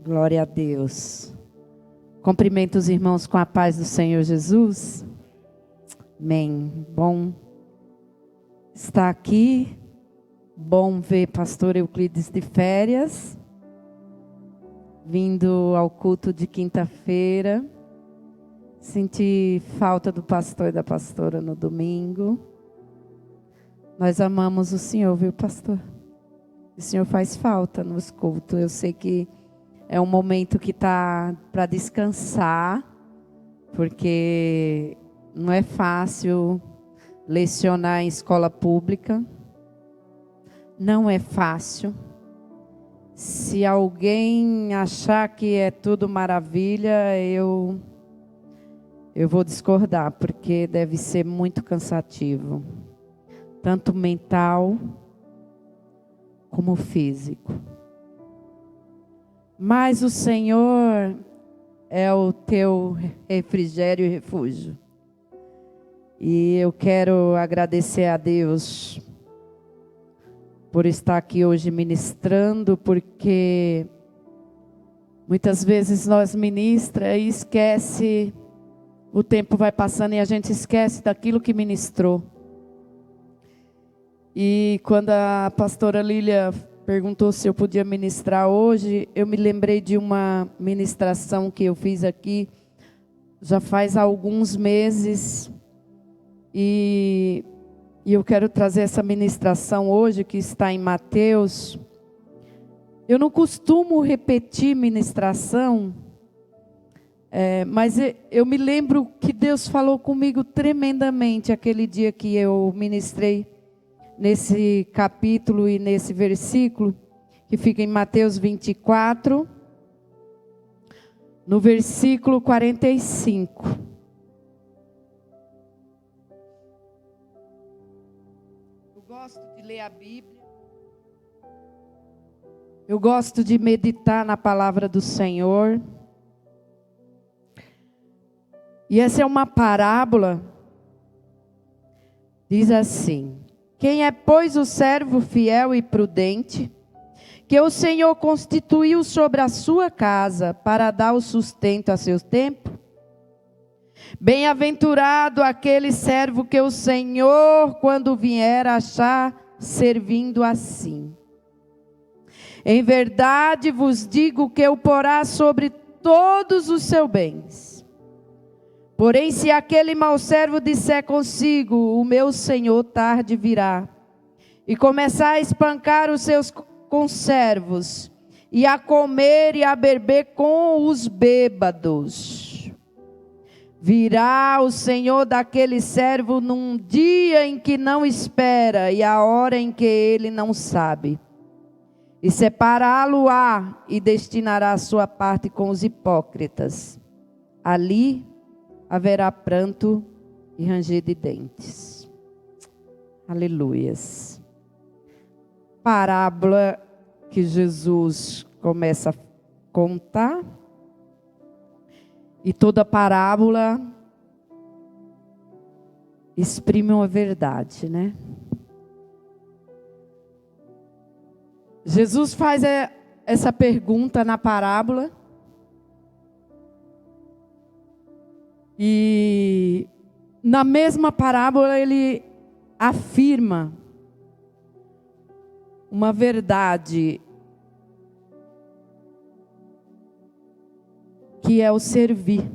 Glória a Deus. Cumprimento os irmãos com a paz do Senhor Jesus. Amém. Bom estar aqui. Bom ver pastor Euclides de férias, vindo ao culto de quinta-feira. Senti falta do pastor e da pastora no domingo. Nós amamos o Senhor, viu, pastor? O Senhor faz falta nos cultos. Eu sei que é um momento que está para descansar, porque não é fácil lecionar em escola pública. Não é fácil. Se alguém achar que é tudo maravilha, eu vou discordar, porque deve ser muito cansativo, tanto mental como físico. Mas o Senhor é o teu refrigério e refúgio. E eu quero agradecer a Deus por estar aqui hoje ministrando, porque muitas vezes nós ministramos e esquece, o tempo vai passando e a gente esquece daquilo que ministrou. E quando a pastora Lília perguntou se eu podia ministrar hoje, eu me lembrei de uma ministração que eu fiz aqui já faz alguns meses, e eu quero trazer essa ministração hoje, que está em Mateus. Eu não costumo repetir ministração, mas eu me lembro que Deus falou comigo tremendamente aquele dia que eu ministrei nesse capítulo e nesse versículo, que fica em Mateus 24, no versículo 45. Eu gosto de ler a Bíblia, eu gosto de meditar na palavra do Senhor, e essa é uma parábola. Diz assim: quem é, pois, o servo fiel e prudente, que o Senhor constituiu sobre a sua casa, para dar o sustento a seu tempo? Bem-aventurado aquele servo que o Senhor, quando vier, achar servindo assim. Em verdade vos digo que o porá sobre todos os seus bens. Porém, se aquele mau servo disser consigo: o meu senhor tarde virá, e começar a espancar os seus conservos, e a comer e a beber com os bêbados, virá o senhor daquele servo num dia em que não espera, e a hora em que ele não sabe, e separá-lo-á, e destinará a sua parte com os hipócritas. Ali haverá pranto e ranger de dentes. Aleluias. Parábola que Jesus começa a contar. E toda parábola exprime uma verdade, né? Jesus faz essa pergunta na parábola. E na mesma parábola ele afirma uma verdade, que é o servir.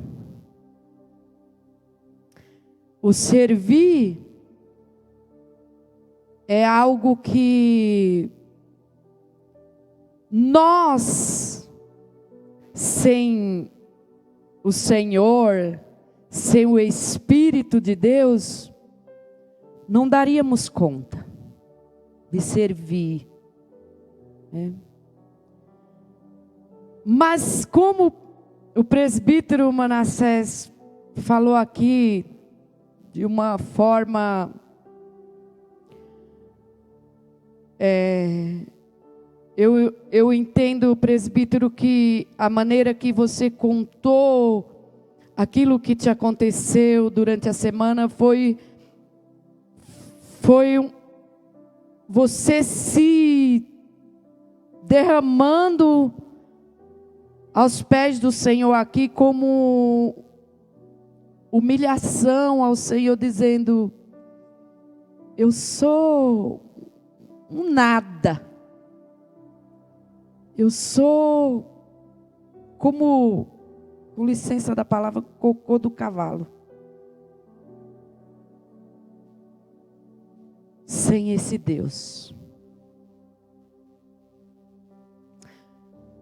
O servir é algo que nós, sem o Senhor, sem o Espírito de Deus, não daríamos conta de servir, né? Mas como o presbítero Manassés falou aqui de uma forma eu entendo, presbítero, que a maneira que você contou aquilo que te aconteceu durante a semana foi você se derramando aos pés do Senhor aqui como humilhação ao Senhor, dizendo: eu sou um nada. Eu sou como, com licença da palavra, cocô do cavalo. Sem esse Deus.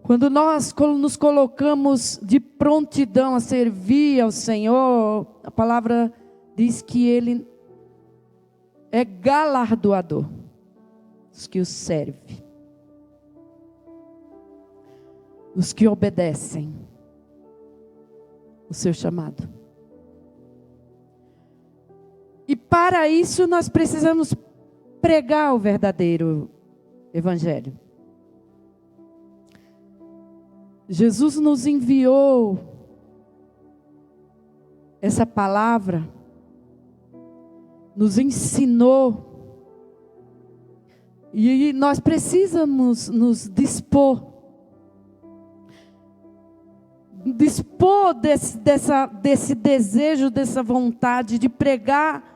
Quando nós nos colocamos de prontidão a servir ao Senhor, a palavra diz que Ele é galardoador dos que o servem, dos que obedecem o seu chamado. E para isso nós precisamos pregar o verdadeiro evangelho. Jesus nos enviou essa palavra, nos ensinou, e nós precisamos nos dispor desse desejo, dessa vontade de pregar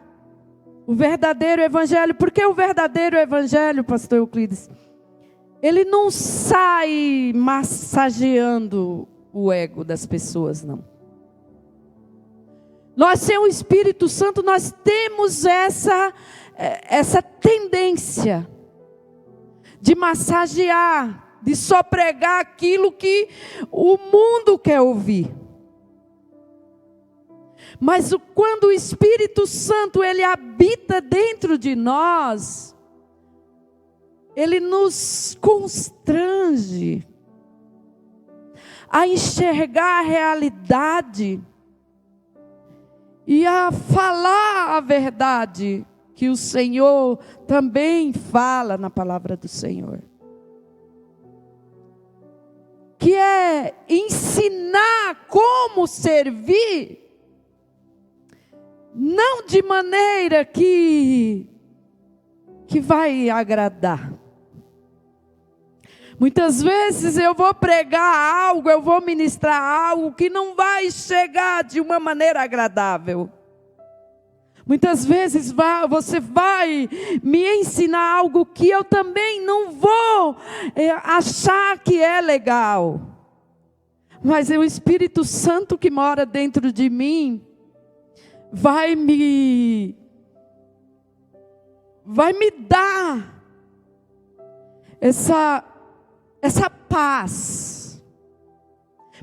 o verdadeiro evangelho. Porque o verdadeiro evangelho, pastor Euclides, ele não sai massageando o ego das pessoas, não. Nós, sem o Espírito Santo, nós temos essa tendência de massagear, de só pregar aquilo que o mundo quer ouvir. Mas quando o Espírito Santo, ele habita dentro de nós, ele nos constrange a enxergar a realidade e a falar a verdade que o Senhor também fala na palavra do Senhor. Que é ensinar como servir, não de maneira que vai agradar. Muitas vezes eu vou pregar algo, eu vou ministrar algo que não vai chegar de uma maneira agradável. Muitas vezes você vai me ensinar algo que eu também não vou achar que é legal. Mas é o Espírito Santo que mora dentro de mim, vai me dar essa paz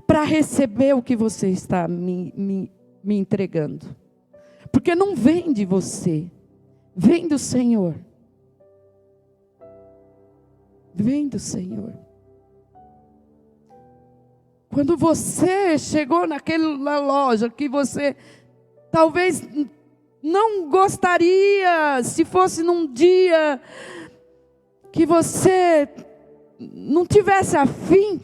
para receber o que você está me entregando. Porque não vem de você, vem do Senhor. Vem do Senhor. Quando você chegou naquela loja que você talvez não gostaria, se fosse num dia que você não tivesse afim,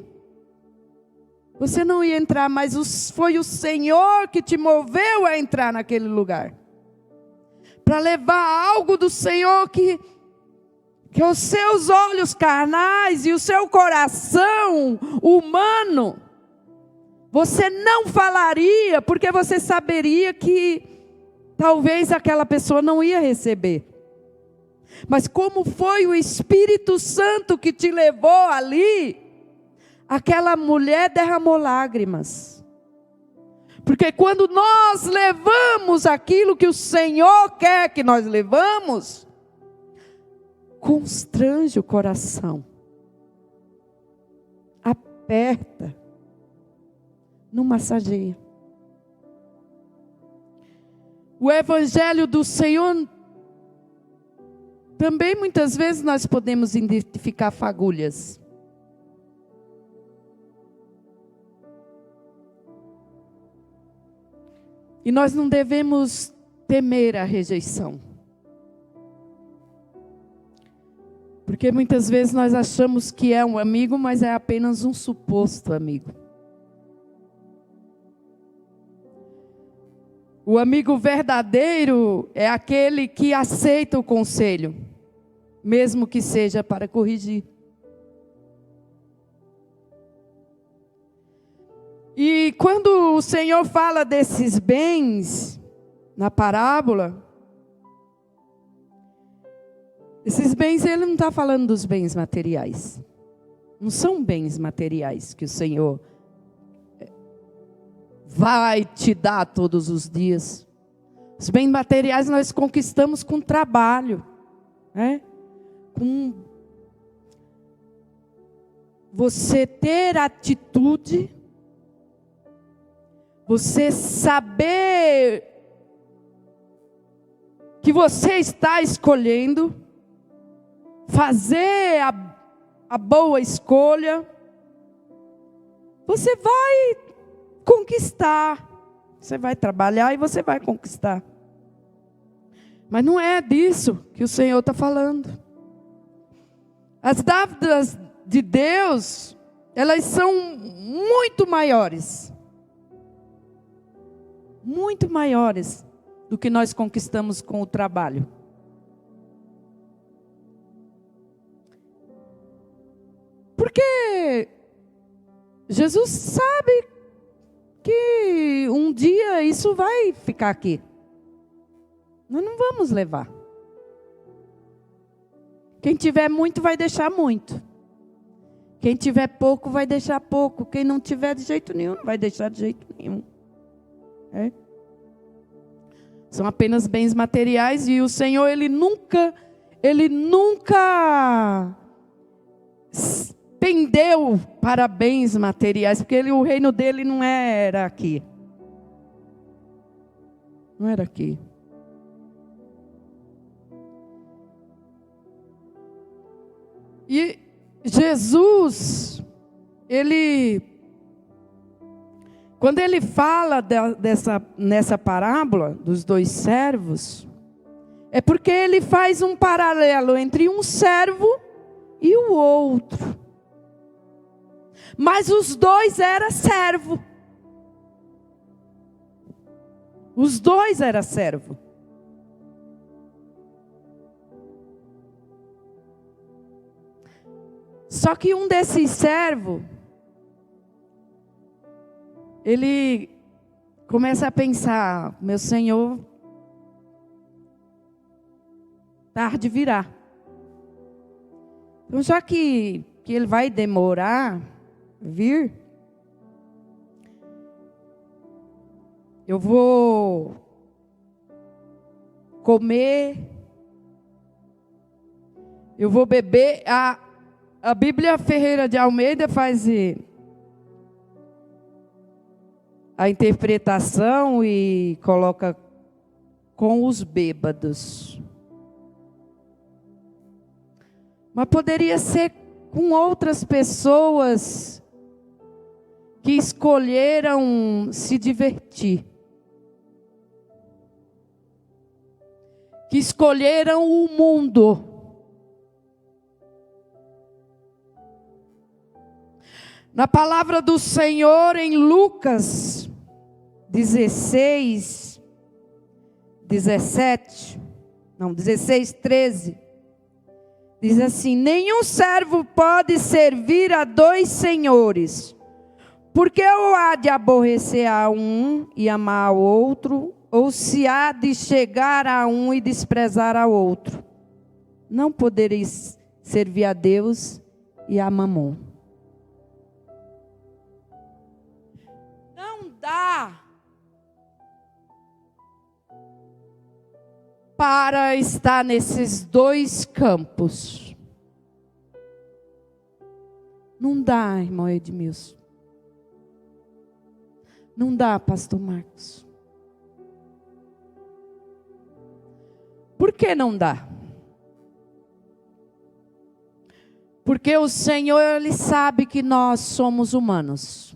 você não ia entrar, mas foi o Senhor que te moveu a entrar naquele lugar. Para levar algo do Senhor que os seus olhos carnais e o seu coração humano, você não falaria, porque você saberia que talvez aquela pessoa não ia receber. Mas como foi o Espírito Santo que te levou ali, aquela mulher derramou lágrimas. Porque quando nós levamos aquilo que o Senhor quer que nós levamos, constrange o coração, aperta, não massageia. O Evangelho do Senhor, também muitas vezes nós podemos identificar fagulhas. E nós não devemos temer a rejeição. Porque muitas vezes nós achamos que é um amigo, mas é apenas um suposto amigo. O amigo verdadeiro é aquele que aceita o conselho, mesmo que seja para corrigir. E quando o Senhor fala desses bens, na parábola, esses bens, Ele não está falando dos bens materiais. Não são bens materiais que o Senhor vai te dar todos os dias. Os bens materiais nós conquistamos com trabalho, né? Com você ter atitude, você saber que você está escolhendo, fazer a boa escolha, você vai conquistar. Você vai trabalhar e você vai conquistar. Mas não é disso que o Senhor está falando. As dádivas de Deus, elas são muito maiores. Muito maiores do que nós conquistamos com o trabalho. Porque Jesus sabe que um dia isso vai ficar aqui. Nós não vamos levar. Quem tiver muito vai deixar muito. Quem tiver pouco vai deixar pouco. Quem não tiver de jeito nenhum, não vai deixar de jeito nenhum. É? São apenas bens materiais e o Senhor, Ele nunca pendeu para bens materiais, porque o reino dele não era aqui. Não era aqui. E Jesus, quando ele fala nessa parábola dos dois servos, é porque ele faz um paralelo entre um servo e o outro. Mas os dois eram servo. Os dois eram servo. Só que um desses servos, ele começa a pensar: meu Senhor, tarde de virar. Então, já que ele vai demorar vir, eu vou comer, eu vou beber. A Bíblia Ferreira de Almeida faz a interpretação e coloca com os bêbados. Mas poderia ser com outras pessoas que escolheram se divertir, que escolheram o mundo. Na palavra do Senhor em Lucas 16, 13, diz assim: nenhum servo pode servir a dois senhores, porque ou há de aborrecer a um e amar ao outro, ou se há de chegar a um e desprezar ao outro. Não podereis servir a Deus e a Mamon. Não dá para estar nesses dois campos. Não dá, irmão Edmilson. Não dá, pastor Marcos. Por que não dá? Porque o Senhor, Ele sabe que nós somos humanos.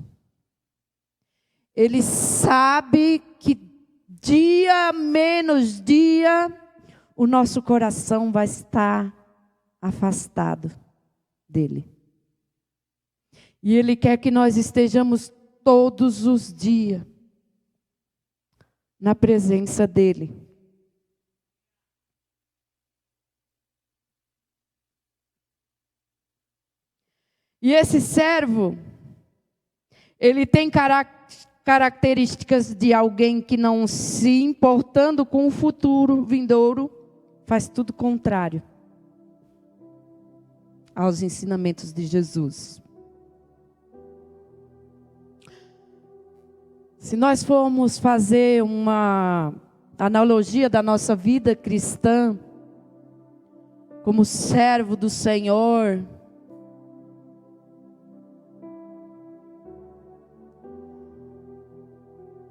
Ele sabe que dia menos dia, o nosso coração vai estar afastado dEle. E Ele quer que nós estejamos todos os dias na presença dEle. E esse servo, Ele tem características de alguém que, não se importando com o futuro vindouro, faz tudo contrário aos ensinamentos de Jesus. Se nós formos fazer uma analogia da nossa vida cristã, como servo do Senhor,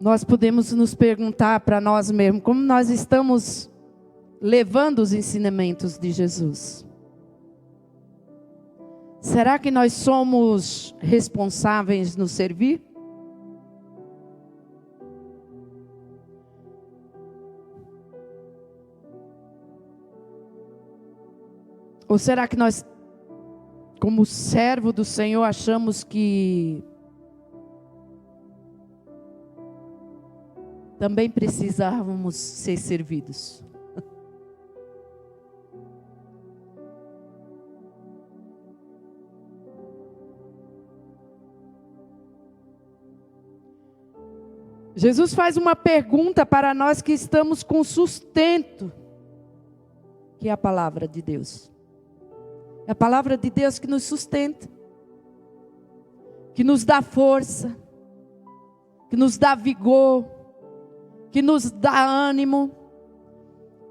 nós podemos nos perguntar para nós mesmos, como nós estamos levando os ensinamentos de Jesus? Será que nós somos responsáveis no servir? Ou será que nós, como servo do Senhor, achamos que também precisávamos ser servidos? Jesus faz uma pergunta para nós que estamos com sustento, que é a palavra de Deus. É a palavra de Deus que nos sustenta, que nos dá força, que nos dá vigor, que nos dá ânimo.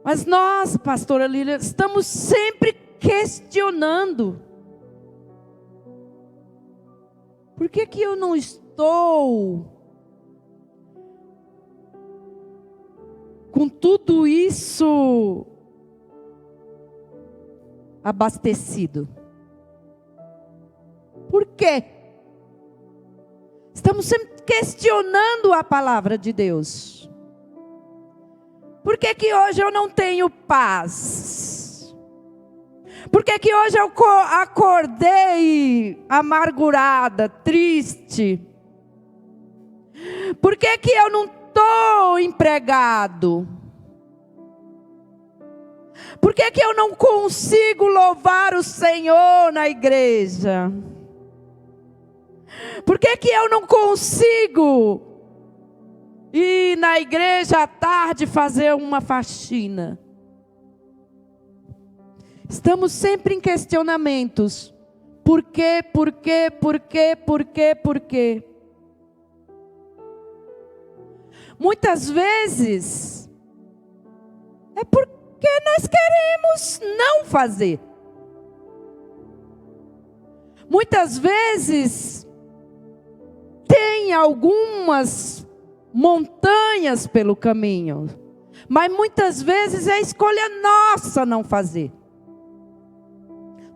Mas nós, pastora Lília, estamos sempre questionando. Por que eu não estou com tudo isso abastecido? Por quê? Estamos sempre questionando a palavra de Deus. Por que hoje eu não tenho paz? Por que hoje eu acordei amargurada, triste? Por que eu não estou empregado? Por que eu não consigo louvar o Senhor na igreja? Por que eu não consigo ir na igreja à tarde fazer uma faxina? Estamos sempre em questionamentos. Por quê? Por quê? Por quê? Por quê? Por quê? Muitas vezes é porque nós queremos não fazer. Muitas vezes tem algumas montanhas pelo caminho, mas muitas vezes é escolha nossa não fazer.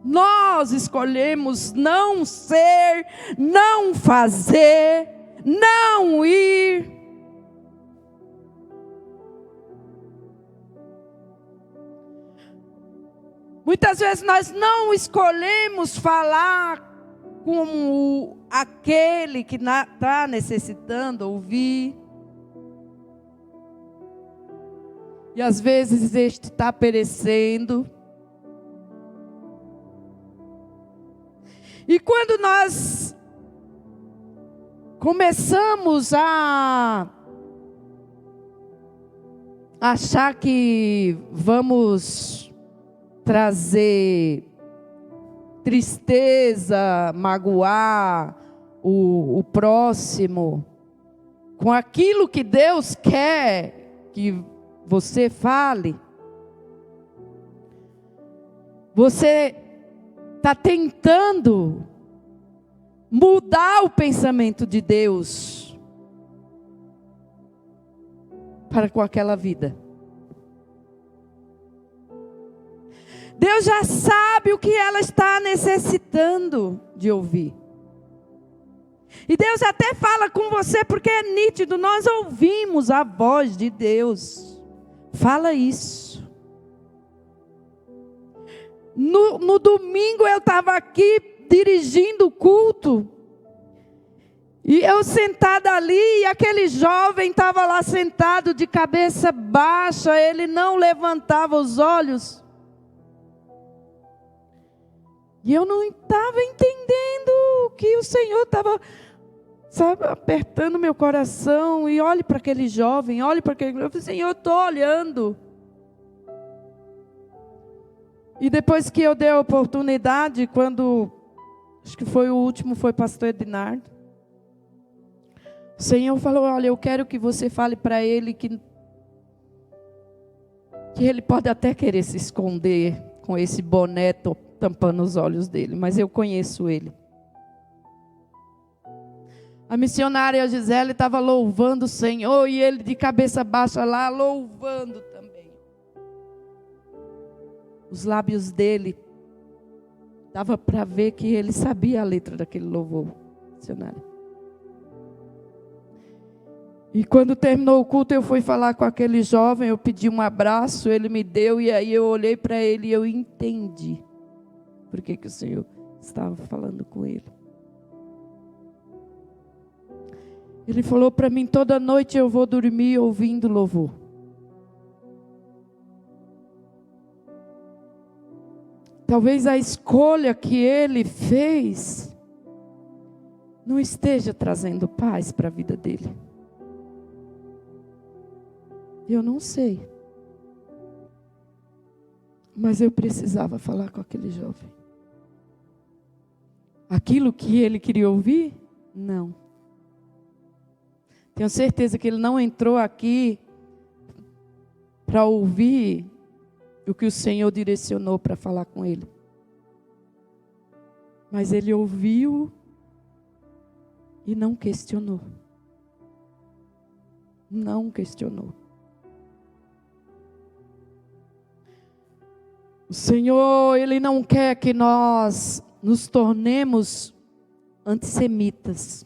Nós escolhemos não ser, não fazer, não ir. Muitas vezes nós não escolhemos falar como aquele que está necessitando ouvir. E às vezes este está perecendo. E quando nós começamos a achar que vamos trazer tristeza, magoar o próximo com aquilo que Deus quer que você fale, você está tentando mudar o pensamento de Deus para com aquela vida. Deus já sabe o que ela está necessitando de ouvir. E Deus até fala com você porque é nítido, nós ouvimos a voz de Deus. Fala isso. No domingo eu estava aqui dirigindo o culto. E eu sentada ali, e aquele jovem estava lá sentado de cabeça baixa, ele não levantava os olhos. E eu não estava entendendo o que o Senhor estava... sabe, apertando meu coração. E olhe para aquele jovem, olhe para aquele... Eu falei, Senhor, eu estou olhando. E depois que eu dei a oportunidade, quando, acho que foi o último, foi pastor Ednardo. O Senhor falou, olha, eu quero que você fale para ele que ele pode até querer se esconder com esse boné tampando os olhos dele, mas eu conheço ele. A missionária Gisele estava louvando o Senhor e ele de cabeça baixa lá, louvando também. Os lábios dele, dava para ver que ele sabia a letra daquele louvor, missionário. E quando terminou o culto, eu fui falar com aquele jovem, eu pedi um abraço, ele me deu, e aí eu olhei para ele e eu entendi por que o Senhor estava falando com ele. Ele falou para mim, toda noite eu vou dormir ouvindo louvor. Talvez a escolha que ele fez não esteja trazendo paz para a vida dele. Eu não sei. Mas eu precisava falar com aquele jovem. Aquilo que ele queria ouvir? Não. Tenho certeza que ele não entrou aqui para ouvir o que o Senhor direcionou para falar com ele. Mas ele ouviu e não questionou. Não questionou. O Senhor, Ele não quer que nós nos tornemos antissemitas.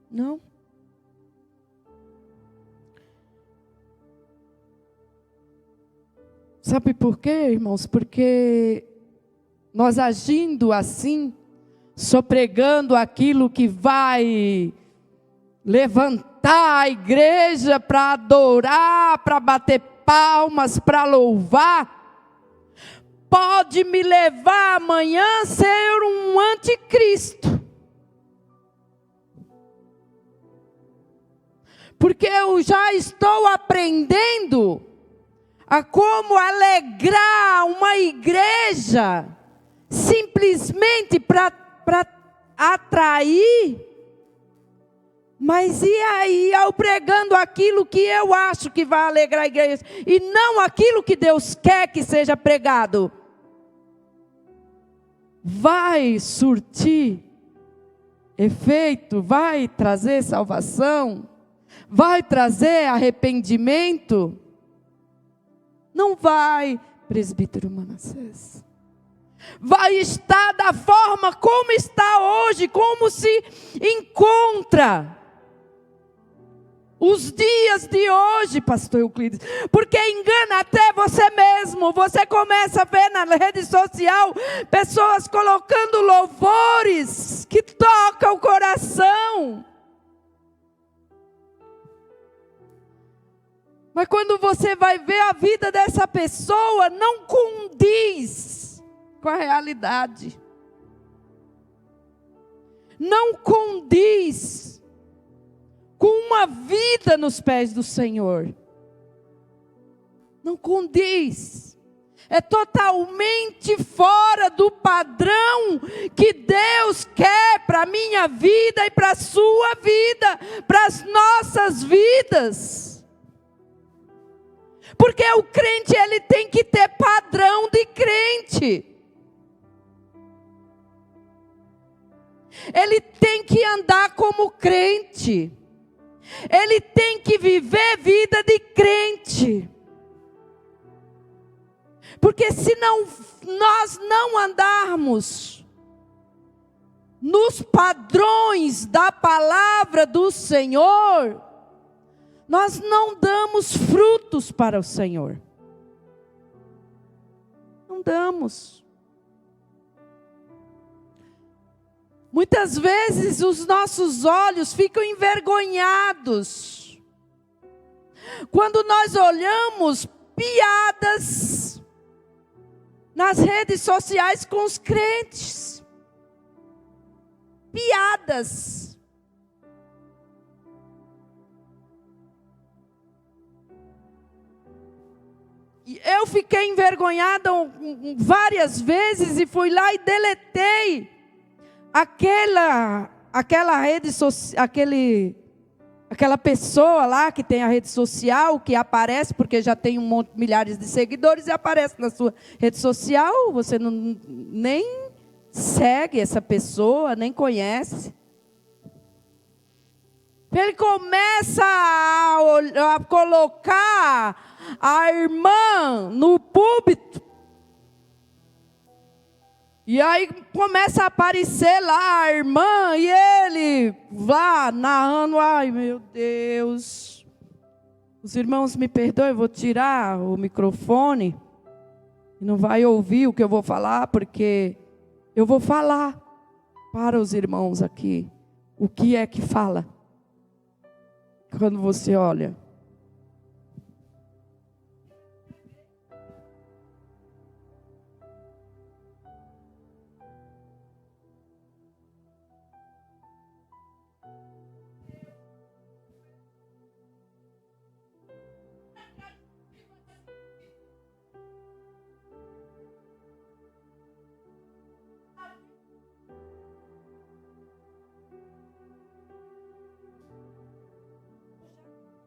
Não. Sabe por quê, irmãos? Porque nós agindo assim, sopregando aquilo que vai levantar a igreja para adorar, para bater palmas, para louvar, pode me levar amanhã a ser um anticristo. Porque eu já estou aprendendo a como alegrar uma igreja simplesmente para atrair. Mas e aí, eu pregando aquilo que eu acho que vai alegrar a igreja, e não aquilo que Deus quer que seja pregado, vai surtir efeito, vai trazer salvação, vai trazer arrependimento? Não vai, presbítero Manassés. Vai estar da forma como está hoje, como se encontra os dias de hoje, pastor Euclides, porque engana até você mesmo. Você começa a ver na rede social pessoas colocando louvores que tocam o coração. Mas quando você vai ver a vida dessa pessoa, não condiz com a realidade. Não condiz com uma vida nos pés do Senhor. Não condiz. É totalmente fora do padrão que Deus quer para a minha vida e para a sua vida, para as nossas vidas. Porque o crente, ele tem que ter padrão de crente. Ele tem que andar como crente. Ele tem que viver vida de crente. Porque se nós não andarmos nos padrões da palavra do Senhor, nós não damos frutos para o Senhor. Não damos. Muitas vezes os nossos olhos ficam envergonhados quando nós olhamos piadas nas redes sociais com os crentes. Piadas. Eu fiquei envergonhada várias vezes e fui lá e deletei aquela rede social, aquela pessoa lá que tem a rede social, que aparece, porque já tem milhares de seguidores e aparece na sua rede social, você nem segue essa pessoa, nem conhece. Ele começa a colocar a irmã no púlpito. E aí começa a aparecer lá a irmã e ele lá narrando. Ai, meu Deus. Os irmãos me perdoem, eu vou tirar o microfone. E não vai ouvir o que eu vou falar, porque eu vou falar para os irmãos aqui o que é que fala. Quando você olha.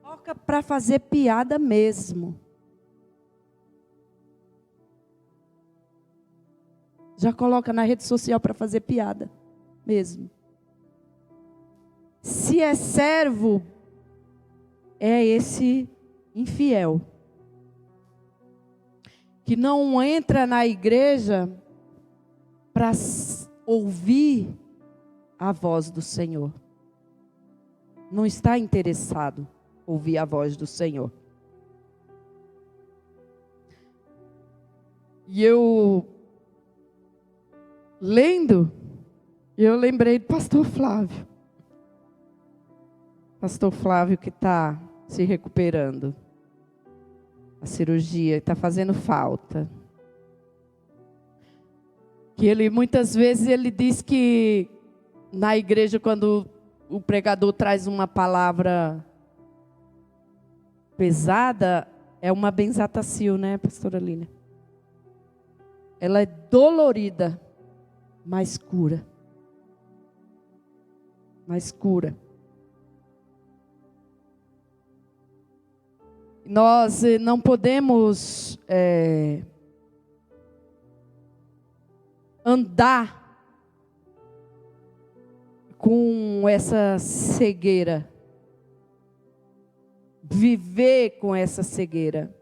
Coloca para fazer piada mesmo. Já coloca na rede social para fazer piada mesmo. Se é servo, é esse infiel que não entra na igreja para ouvir a voz do Senhor. Não está interessado em ouvir a voz do Senhor. E eu lendo, eu lembrei do pastor Flávio. Pastor Flávio que está se recuperando. A cirurgia está fazendo falta. Que ele, muitas vezes, ele diz que na igreja, quando o pregador traz uma palavra pesada, é uma benzatacil, né, pastora Lília? Ela é dolorida, mas cura. Mas cura. Nós não podemos andar com essa cegueira. Viver com essa cegueira.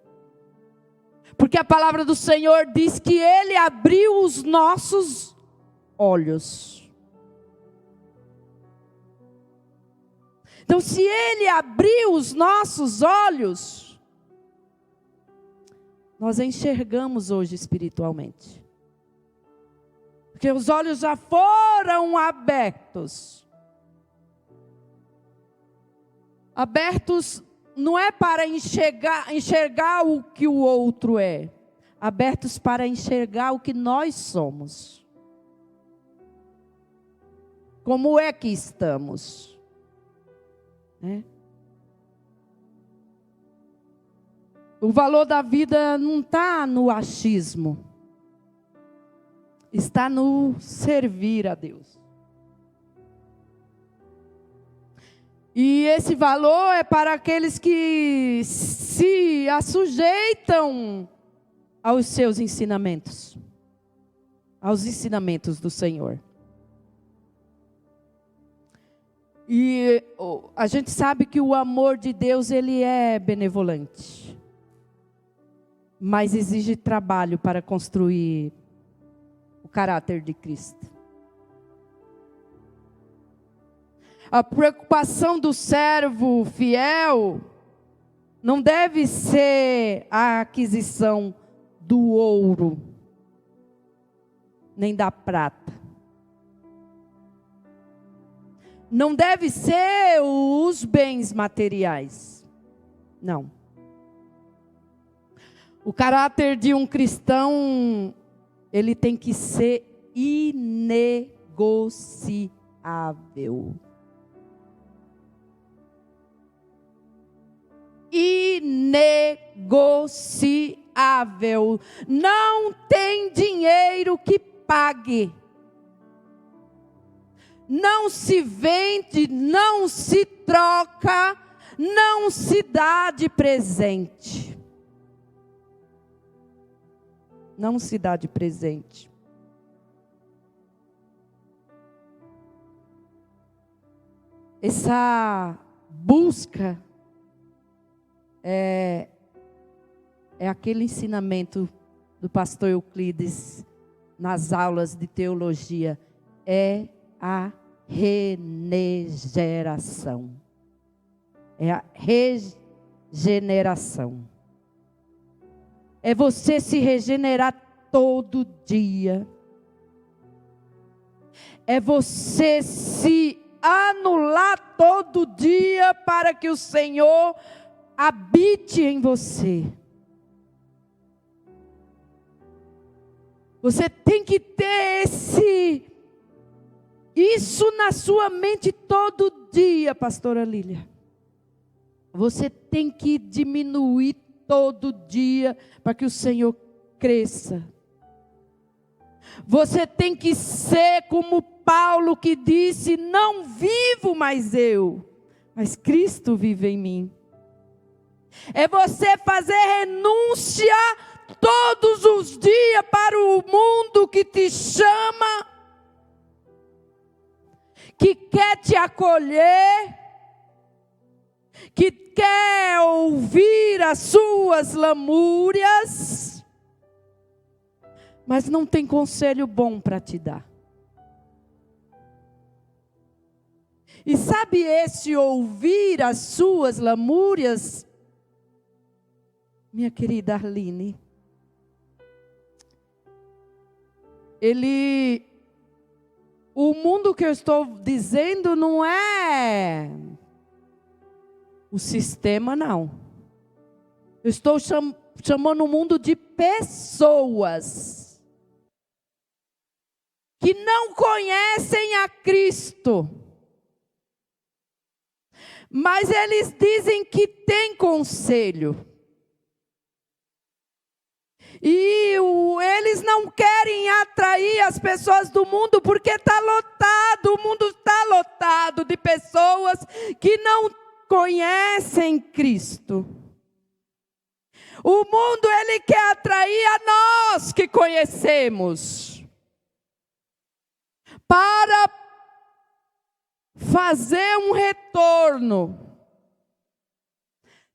Porque a palavra do Senhor diz que Ele abriu os nossos olhos. Então, se Ele abriu os nossos olhos, nós enxergamos hoje espiritualmente. Porque os olhos já foram abertos. Abertos não é para enxergar o que o outro é. Abertos para enxergar o que nós somos. Como é que estamos? Né? O valor da vida não está no achismo. Está no servir a Deus. E esse valor é para aqueles que se assujeitam aos seus ensinamentos. Aos ensinamentos do Senhor. E a gente sabe que o amor de Deus, ele é benevolente. Mas exige trabalho para construir o caráter de Cristo. A preocupação do servo fiel não deve ser a aquisição do ouro, nem da prata. Não deve ser os bens materiais. Não. O caráter de um cristão, ele tem que ser inegociável. Inegociável. confiável. Não tem dinheiro que pague. Não se vende, não se troca, não se dá de presente. Não se dá de presente. Essa busca é aquele ensinamento do pastor Euclides nas aulas de teologia. É a regeneração. É a regeneração. É você se regenerar todo dia. É você se anular todo dia para que o Senhor habite em você. Você tem que ter isso na sua mente todo dia, pastora Lília. Você tem que diminuir todo dia para que o Senhor cresça. Você tem que ser como Paulo que disse: não vivo mais eu, mas Cristo vive em mim. É você fazer renúncia todos os dias para o mundo que te chama, que quer te acolher, que quer ouvir as suas lamúrias, mas não tem conselho bom para te dar. E sabe esse ouvir as suas lamúrias, minha querida Arline? O mundo que eu estou dizendo não é o sistema, não. Eu estou chamando o mundo de pessoas que não conhecem a Cristo, mas eles dizem que tem conselho. E eles não querem atrair as pessoas do mundo, porque está lotado, o mundo está lotado de pessoas que não conhecem Cristo. O mundo, ele quer atrair a nós que conhecemos, para fazer um retorno.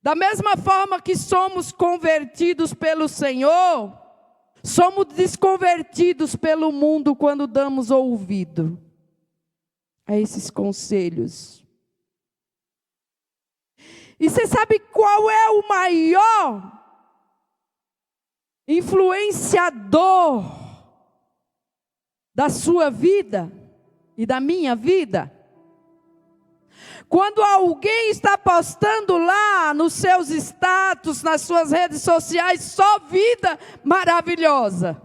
Da mesma forma que somos convertidos pelo Senhor, somos desconvertidos pelo mundo quando damos ouvido a esses conselhos. E você sabe qual é o maior influenciador da sua vida e da minha vida? Quando alguém está postando lá nos seus status, nas suas redes sociais, só vida maravilhosa.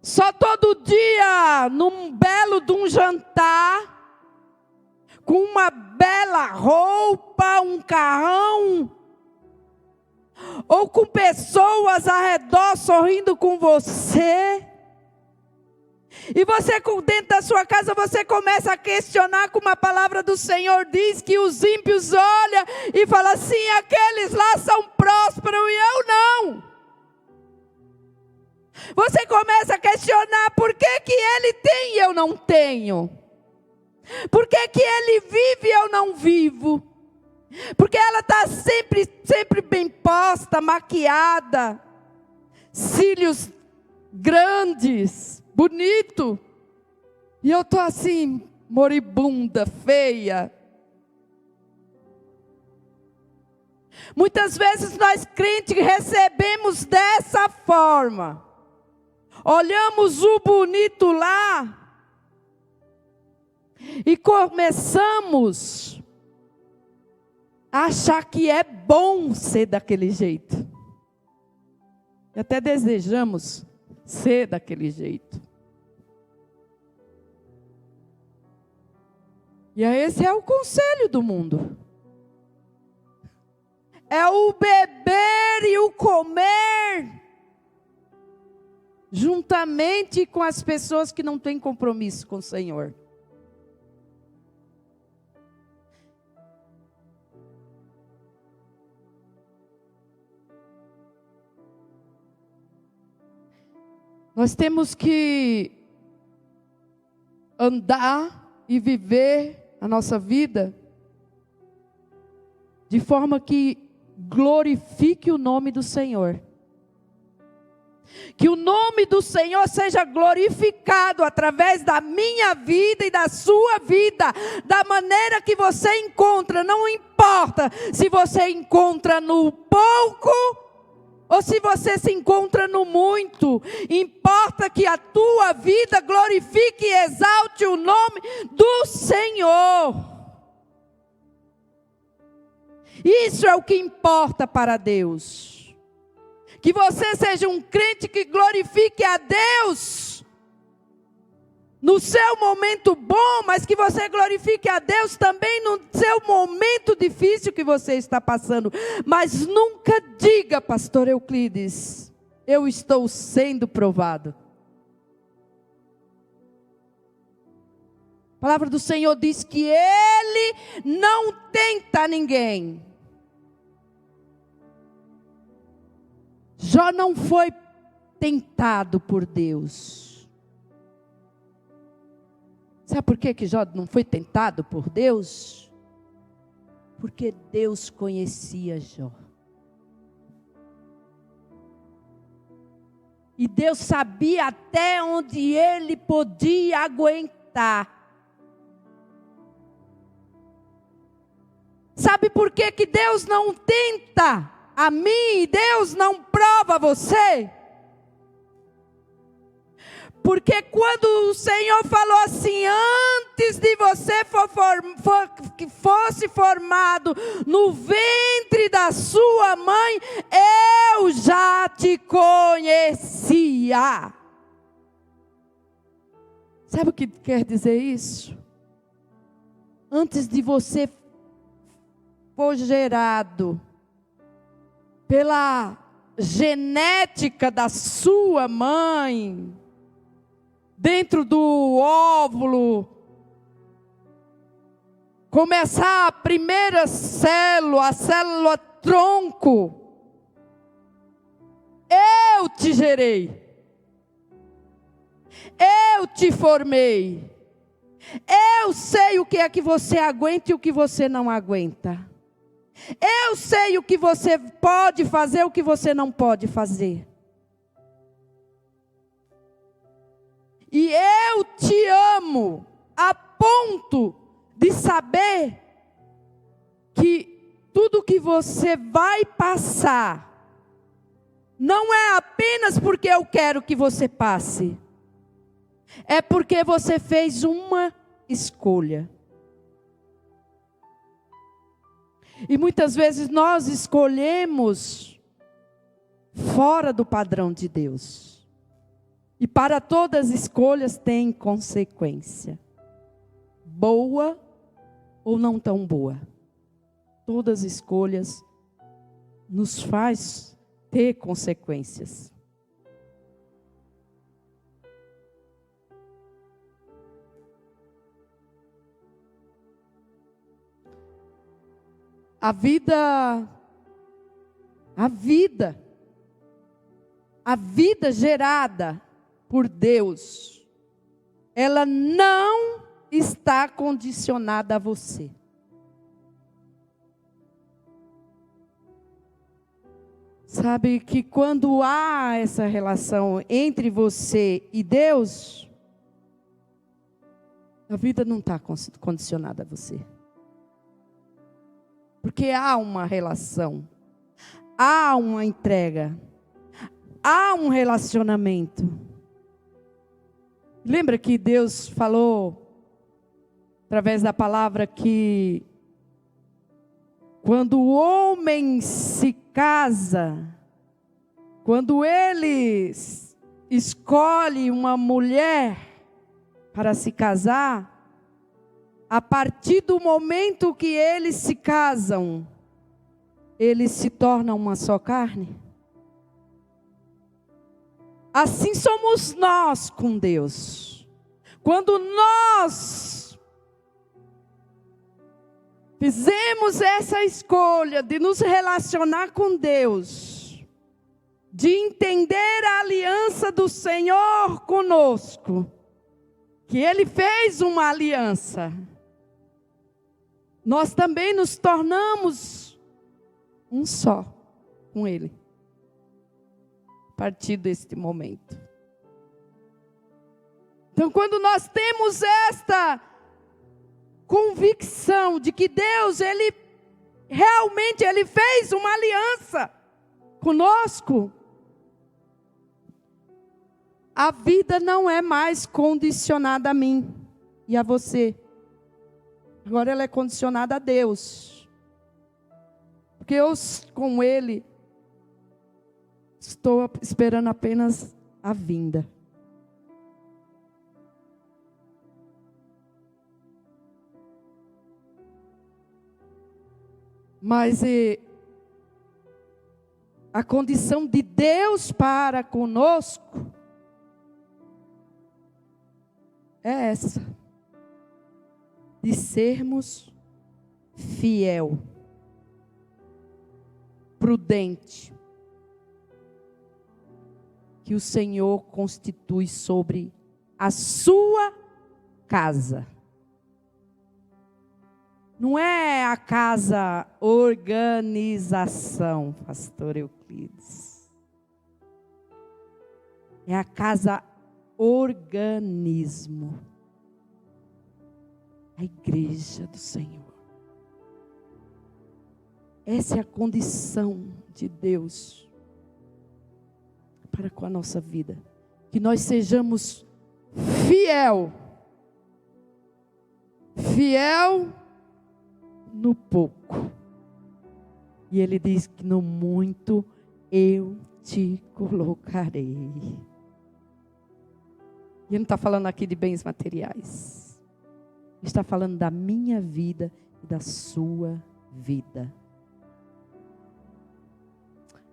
Só todo dia, num belo de um jantar, com uma bela roupa, um carrão, ou com pessoas ao redor sorrindo com você. E você, dentro da sua casa, você começa a questionar, como a palavra do Senhor diz, que os ímpios olham e falam assim: aqueles lá são prósperos e eu não. Você começa a questionar: por que que ele tem e eu não tenho? Por que que ele vive e eu não vivo? Porque ela está sempre bem posta, maquiada, cílios grandes, bonito, e eu estou assim, moribunda, feia. Muitas vezes nós crentes recebemos dessa forma. Olhamos o bonito lá e começamos a achar que é bom ser daquele jeito. E até desejamos ser daquele jeito. E esse é o conselho do mundo. é o beber e o comer, juntamente com as pessoas que não têm compromisso com o Senhor. Nós temos que andar e viver a nossa vida de forma que glorifique o nome do Senhor. Que o nome do Senhor seja glorificado através da minha vida e da sua vida, da maneira que você encontra. Não importa se você encontra no pouco ou se você se encontra no muito, importa que a tua vida glorifique e exalte o nome do Senhor. Isso é o que importa para Deus. Que você seja um crente que glorifique a Deus no seu momento bom, mas que você glorifique a Deus também no seu momento difícil que você está passando. Mas nunca diga, pastor Euclides, eu estou sendo provado. A palavra do Senhor diz que Ele não tenta ninguém. Jó não foi tentado por Deus. Sabe por que Jó não foi tentado por Deus? Porque Deus conhecia Jó. E Deus sabia até onde ele podia aguentar. Sabe por que Deus não tenta a mim e Deus não prova você? Porque quando o Senhor falou assim, antes de você fosse formado no ventre da sua mãe, eu já te conhecia. Sabe o que quer dizer isso? Antes de você for gerado pela genética da sua mãe, dentro do óvulo, começar a primeira célula, a célula tronco, eu te gerei, eu te formei, eu sei o que é que você aguenta e o que você não aguenta, eu sei o que você pode fazer e o que você não pode fazer. E eu te amo a ponto de saber que tudo que você vai passar não é apenas porque eu quero que você passe. É porque você fez uma escolha. E muitas vezes nós escolhemos fora do padrão de Deus. E para todas as escolhas tem consequência. Boa ou não tão boa. Todas as escolhas nos faz ter consequências. A vida gerada por Deus, ela não está condicionada a você. Sabe que quando há essa relação entre você e Deus, a vida não está condicionada a você. Porque há uma relação, há uma entrega, há um relacionamento. Lembra que Deus falou, através da palavra, que quando o homem se casa, quando ele escolhe uma mulher para se casar, a partir do momento que eles se casam, eles se tornam uma só carne? Assim somos nós com Deus. Quando nós fizemos essa escolha de nos relacionar com Deus, de entender a aliança do Senhor conosco, que Ele fez uma aliança, nós também nos tornamos um só com Ele, a partir deste momento. Então, quando nós temos esta convicção de que Deus, Ele realmente fez uma aliança conosco, a vida não é mais condicionada a mim e a você. Agora ela é condicionada a Deus. Porque eu, com Ele, estou esperando apenas a vinda. Mas a condição de Deus para conosco é essa: de sermos fiel, prudente, que o Senhor constitui sobre a sua casa. Não é a casa organização, pastor Euclides. É a casa organismo. A igreja do Senhor. Essa é a condição de Deus para com a nossa vida. Que nós sejamos fiel no pouco. E Ele diz que no muito eu te colocarei. E Ele não está falando aqui de bens materiais. Ele está falando da minha vida e da sua vida.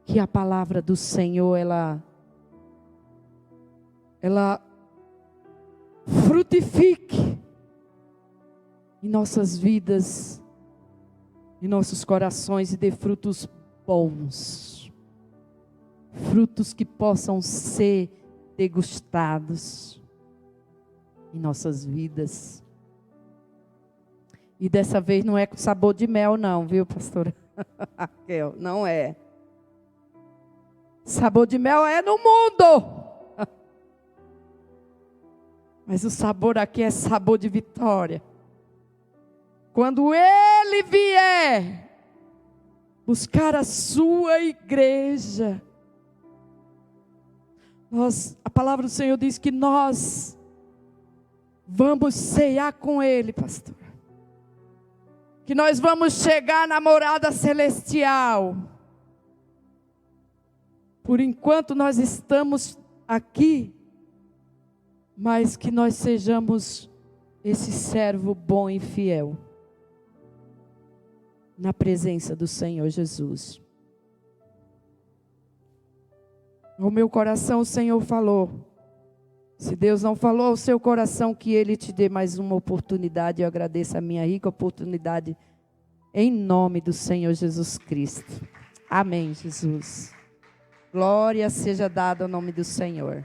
Que a palavra do Senhor, ela frutifique em nossas vidas, em nossos corações, e dê frutos bons. Frutos que possam ser degustados em nossas vidas. E dessa vez não é com sabor de mel não, viu, pastora Raquel? Não é. Sabor de mel é no mundo. Mas o sabor aqui é sabor de vitória. Quando Ele vier buscar a sua igreja, a palavra do Senhor diz que nós vamos ceiar com Ele, pastor. Que nós vamos chegar na morada celestial. Por enquanto nós estamos aqui, mas que nós sejamos esse servo bom e fiel na presença do Senhor Jesus. No meu coração o Senhor falou. Se Deus não falou ao seu coração, que Ele te dê mais uma oportunidade. Eu agradeço a minha rica oportunidade, em nome do Senhor Jesus Cristo. Amém, Jesus. Glória seja dada ao nome do Senhor.